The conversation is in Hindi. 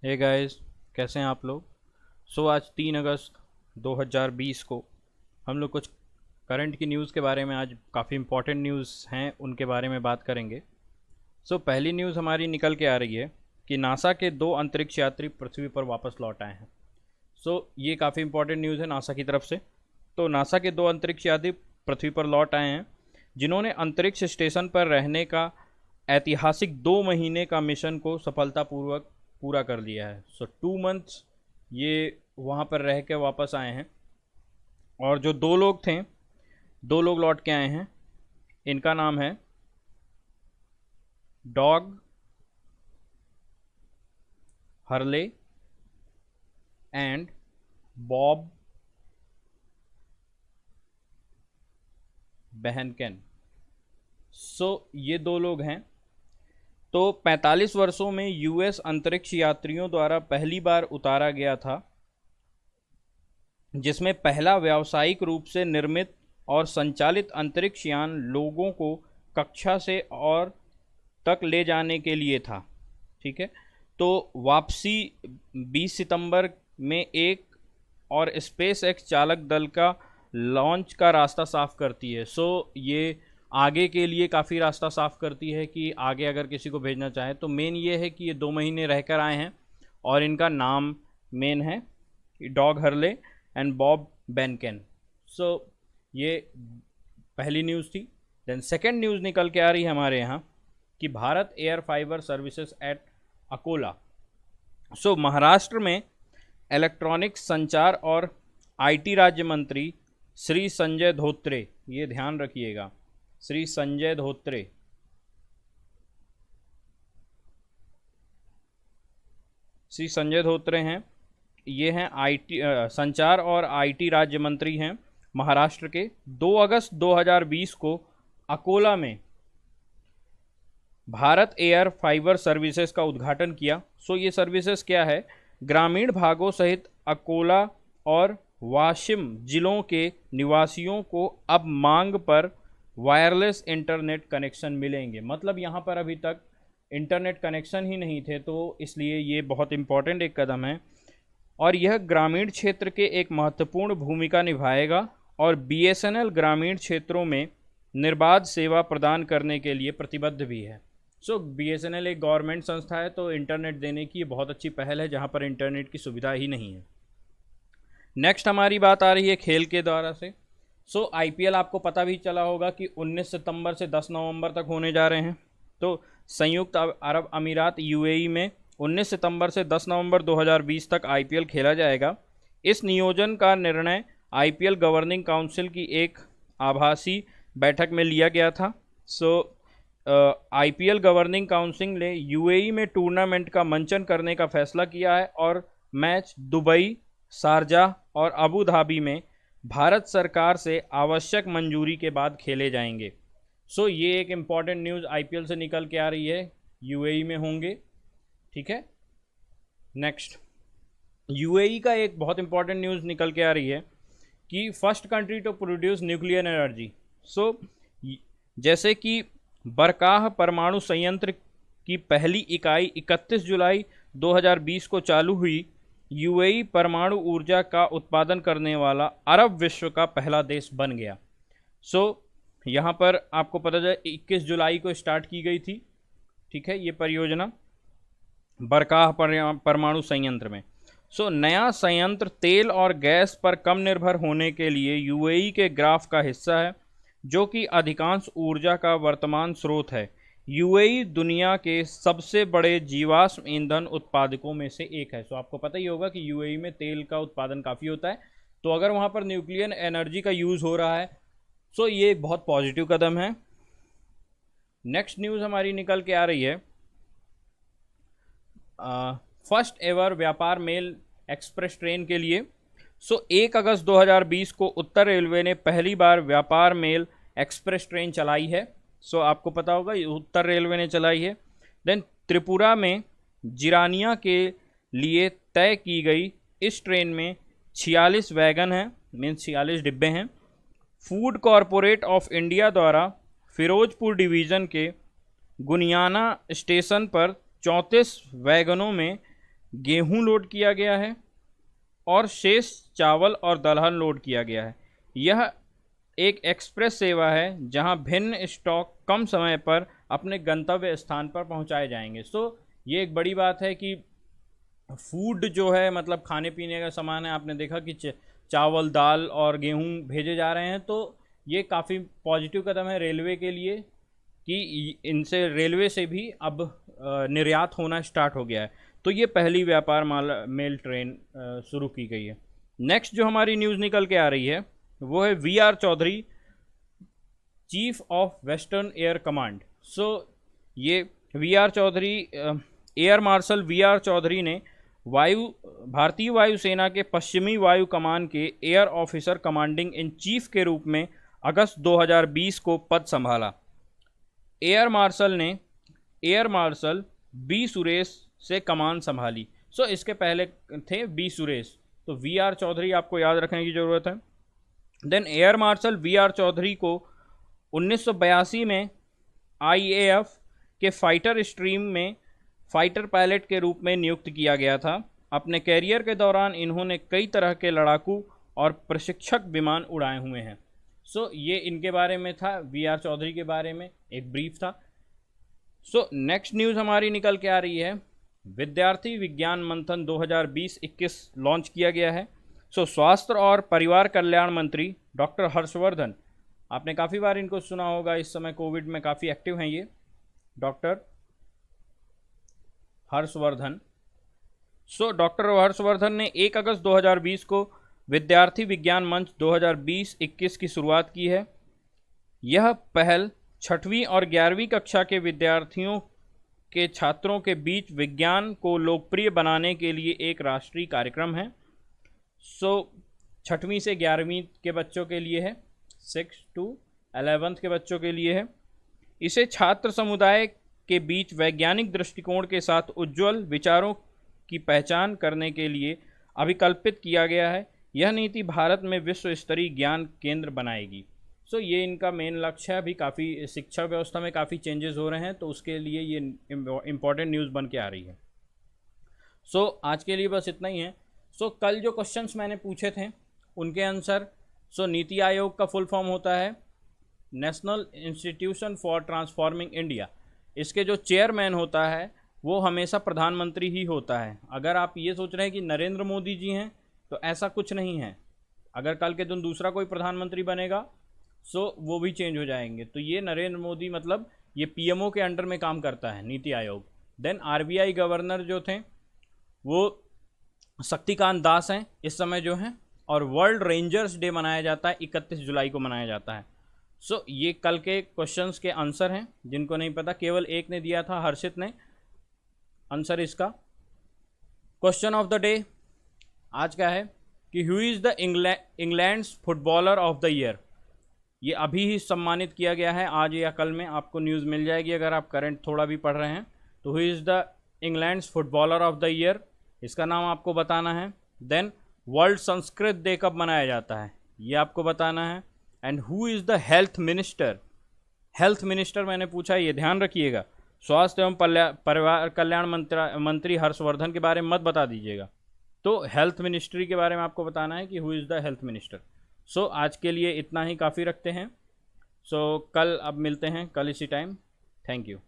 हे गाइस, कैसे हैं आप लोग। आज 3 अगस्त 2020 को हम लोग कुछ करंट की न्यूज़ के बारे में, आज काफ़ी इंपॉर्टेंट न्यूज़ हैं उनके बारे में बात करेंगे। पहली न्यूज़ हमारी निकल के आ रही है कि नासा के 2 अंतरिक्ष यात्री पृथ्वी पर वापस लौट आए हैं। ये काफ़ी इंपॉर्टेंट न्यूज़ है नासा की तरफ से। तो नासा के 2 अंतरिक्ष यात्री पृथ्वी पर लौट आए हैं, जिन्होंने अंतरिक्ष स्टेशन पर रहने का ऐतिहासिक 2 महीने का मिशन को सफलतापूर्वक पूरा कर लिया है। 2 मंथ्स ये वहाँ पर रह के वापस आए हैं। और जो 2 लोग थे, 2 लोग लौट के आए हैं। इनका नाम है dog Hurley and Bob Behnken. ये 2 लोग हैं। तो 45 वर्षों में यूएस अंतरिक्ष यात्रियों द्वारा पहली बार उतारा गया था, जिसमें पहला व्यावसायिक रूप से निर्मित और संचालित अंतरिक्ष यान लोगों को कक्षा से और तक ले जाने के लिए था। ठीक है। तो वापसी 20 सितंबर में एक और स्पेस एक्स चालक दल का लॉन्च का रास्ता साफ करती है। ये आगे के लिए काफ़ी रास्ता साफ करती है कि आगे अगर किसी को भेजना चाहे तो मेन ये है कि ये 2 महीने रहकर आए हैं और इनका नाम मेन है डॉग हर्ले एंड बॉब बेनकेन। ये पहली न्यूज़ थी। देन सेकेंड न्यूज़ निकल के आ रही है हमारे यहाँ कि Bharat air fibre services at Akola. Maharashtra में इलेक्ट्रॉनिक्स, संचार और आईटी राज्य मंत्री श्री संजय धोत्रे, ये ध्यान रखिएगा, श्री संजय धोत्रे हैं। ये हैं आईटी, संचार और आईटी राज्य मंत्री हैं महाराष्ट्र के। 2 अगस्त 2020 को अकोला में भारत एयर फाइबर सर्विसेज का उद्घाटन किया। ये सर्विसेज क्या है? ग्रामीण भागों सहित अकोला और वाशिम जिलों के निवासियों को अब मांग पर वायरलेस इंटरनेट कनेक्शन मिलेंगे। मतलब यहाँ पर अभी तक इंटरनेट कनेक्शन ही नहीं थे, तो इसलिए ये बहुत इम्पॉर्टेंट एक कदम है और यह ग्रामीण क्षेत्र के एक महत्वपूर्ण भूमिका निभाएगा और बीएसएनएल ग्रामीण क्षेत्रों में निर्बाध सेवा प्रदान करने के लिए प्रतिबद्ध भी है। बीएसएनएल एक गवर्नमेंट संस्था है, तो इंटरनेट देने की बहुत अच्छी पहल है जहाँ पर इंटरनेट की सुविधा ही नहीं है। नेक्स्ट हमारी बात आ रही है खेल के द्वारा से। आईपीएल आपको पता भी चला होगा कि 19 सितंबर से 10 नवंबर तक होने जा रहे हैं। तो संयुक्त अरब अमीरात यूएई में 19 सितंबर से 10 नवंबर 2020 तक आईपीएल खेला जाएगा। इस नियोजन का निर्णय आईपीएल गवर्निंग काउंसिल की एक आभासी बैठक में लिया गया था। आईपीएल गवर्निंग काउंसिल ने यूएई में टूर्नामेंट का मंचन करने का फैसला किया है और मैच दुबई, शारजाह और अबू धाबी में भारत सरकार से आवश्यक मंजूरी के बाद खेले जाएंगे। ये एक इम्पॉर्टेंट न्यूज़ आईपीएल से निकल के आ रही है, यूएई में होंगे। ठीक है। नेक्स्ट यूएई का एक बहुत इंपॉर्टेंट न्यूज़ निकल के आ रही है कि first country to produce nuclear energy. जैसे कि बरकाह परमाणु संयंत्र की पहली इकाई 31 जुलाई 2020 को चालू हुई, यूएई परमाणु ऊर्जा का उत्पादन करने वाला अरब विश्व का पहला देश बन गया। यहाँ पर आपको पता चले 21 जुलाई को स्टार्ट की गई थी। ठीक है, ये परियोजना बरकाह परमाणु संयंत्र में। नया संयंत्र तेल और गैस पर कम निर्भर होने के लिए यूएई के ग्राफ का हिस्सा है, जो कि अधिकांश ऊर्जा का वर्तमान स्रोत है। यूएई दुनिया के सबसे बड़े जीवाश्म ईंधन उत्पादकों में से एक है। आपको पता ही होगा कि यूएई में तेल का उत्पादन काफ़ी होता है, तो अगर वहाँ पर न्यूक्लियर एनर्जी का यूज़ हो रहा है, ये एक बहुत पॉजिटिव कदम है। नेक्स्ट न्यूज़ हमारी निकल के आ रही है फर्स्ट एवर व्यापार मेल एक्सप्रेस ट्रेन के लिए। 1 अगस्त 2020 को उत्तर रेलवे ने पहली बार व्यापार मेल एक्सप्रेस ट्रेन चलाई है। आपको पता होगा ये उत्तर रेलवे ने चलाई है। देन त्रिपुरा में जिरानिया के लिए तय की गई इस ट्रेन में 46 वैगन हैं, मीन्स 46 डिब्बे हैं। फूड कॉरपोरेट ऑफ इंडिया द्वारा फिरोजपुर डिवीज़न के गुनियाना स्टेशन पर 34 वैगनों में गेहूं लोड किया गया है और शेष चावल और दलहन लोड किया गया है। यह एक एक्सप्रेस सेवा है जहां भिन्न स्टॉक कम समय पर अपने गंतव्य स्थान पर पहुंचाए जाएंगे। ये एक बड़ी बात है कि फूड जो है, मतलब खाने पीने का सामान है, आपने देखा कि चावल, दाल और गेहूं भेजे जा रहे हैं। तो ये काफ़ी पॉजिटिव कदम है रेलवे के लिए कि इनसे, रेलवे से भी अब निर्यात होना स्टार्ट हो गया है। तो ये पहली व्यापार मेल ट्रेन शुरू की गई है। नेक्स्ट जो हमारी न्यूज़ निकल के आ रही है वो है V R Chaudhary, chief of western air command. ये V R Chaudhary, air marshal V R Chaudhary ने भारतीय वायुसेना के पश्चिमी वायु कमान के air officer commanding in chief के रूप में अगस्त 2020 को पद संभाला। एयर मार्शल बी सुरेश से कमान संभाली। इसके पहले थे बी सुरेश, तो वी आर चौधरी आपको याद रखने की ज़रूरत है। Then air marshal V R Chaudhary को 1982 में IAF के फाइटर स्ट्रीम में फाइटर पायलट के रूप में नियुक्त किया गया था। अपने कैरियर के दौरान इन्होंने कई तरह के लड़ाकू और प्रशिक्षक विमान उड़ाए हुए हैं। ये इनके बारे में था, वी आर चौधरी के बारे में एक ब्रीफ था। नेक्स्ट न्यूज़ हमारी निकल के आ रही है, विद्यार्थी विज्ञान मंथन 2020-21 लॉन्च किया गया है। स्वास्थ्य और परिवार कल्याण मंत्री डॉक्टर हर्षवर्धन, आपने काफ़ी बार इनको सुना होगा, इस समय कोविड में काफ़ी एक्टिव हैं ये डॉक्टर हर्षवर्धन। डॉक्टर हर्षवर्धन ने 1 अगस्त 2020 को विद्यार्थी विज्ञान मंच 2020-21 की शुरुआत की है। यह पहल 6वीं और 11वीं कक्षा के विद्यार्थियों के छात्रों के बीच विज्ञान को लोकप्रिय बनाने के लिए एक राष्ट्रीय कार्यक्रम है। 6वीं से 11वीं के बच्चों के लिए है, 6 to 11th के बच्चों के लिए है। इसे छात्र समुदाय के बीच वैज्ञानिक दृष्टिकोण के साथ उज्ज्वल विचारों की पहचान करने के लिए अभिकल्पित किया गया है। यह नीति भारत में विश्व स्तरीय ज्ञान केंद्र बनाएगी। ये इनका मेन लक्ष्य है। अभी काफ़ी शिक्षा व्यवस्था में काफ़ी चेंजेस हो रहे हैं, तो उसके लिए ये इम्पॉर्टेंट न्यूज़ बन के आ रही है। आज के लिए बस इतना ही है। कल जो क्वेश्चंस मैंने पूछे थे उनके आंसर, नीति आयोग का फुल फॉर्म होता है national institution for transforming India. इसके जो चेयरमैन होता है वो हमेशा प्रधानमंत्री ही होता है। अगर आप ये सोच रहे हैं कि नरेंद्र मोदी जी हैं, तो ऐसा कुछ नहीं है। अगर कल के दिन दूसरा कोई प्रधानमंत्री बनेगा वो भी चेंज हो जाएंगे। तो ये नरेंद्र मोदी, मतलब ये PMO के अंडर में काम करता है NITI Aayog. Then RBI governor जो थे वो शक्तिकांत दास हैं इस समय जो हैं, और वर्ल्ड रेंजर्स डे मनाया जाता है 31 जुलाई को मनाया जाता है। ये कल के क्वेश्चंस के आंसर हैं। जिनको नहीं पता, केवल एक ने दिया था, हर्षित ने आंसर इसका। क्वेश्चन ऑफ द डे आज का है कि who is the England's footballer of the year. ये अभी ही सम्मानित किया गया है, आज या कल में आपको न्यूज़ मिल जाएगी अगर आप करंट थोड़ा भी पढ़ रहे हैं। तो who is the England's footballer of the year, इसका नाम आपको बताना है। देन वर्ल्ड संस्कृत डे कब मनाया जाता है, ये आपको बताना है। And who is the health minister, health minister मैंने पूछा, ये ध्यान रखिएगा। स्वास्थ्य एवं परिवार कल्याण मंत्री हर्षवर्धन के बारे में मत बता दीजिएगा। तो हेल्थ मिनिस्ट्री के बारे में आपको बताना है कि who is the health minister. आज के लिए इतना ही काफ़ी रखते हैं। कल अब मिलते हैं, कल इसी टाइम। Thank you.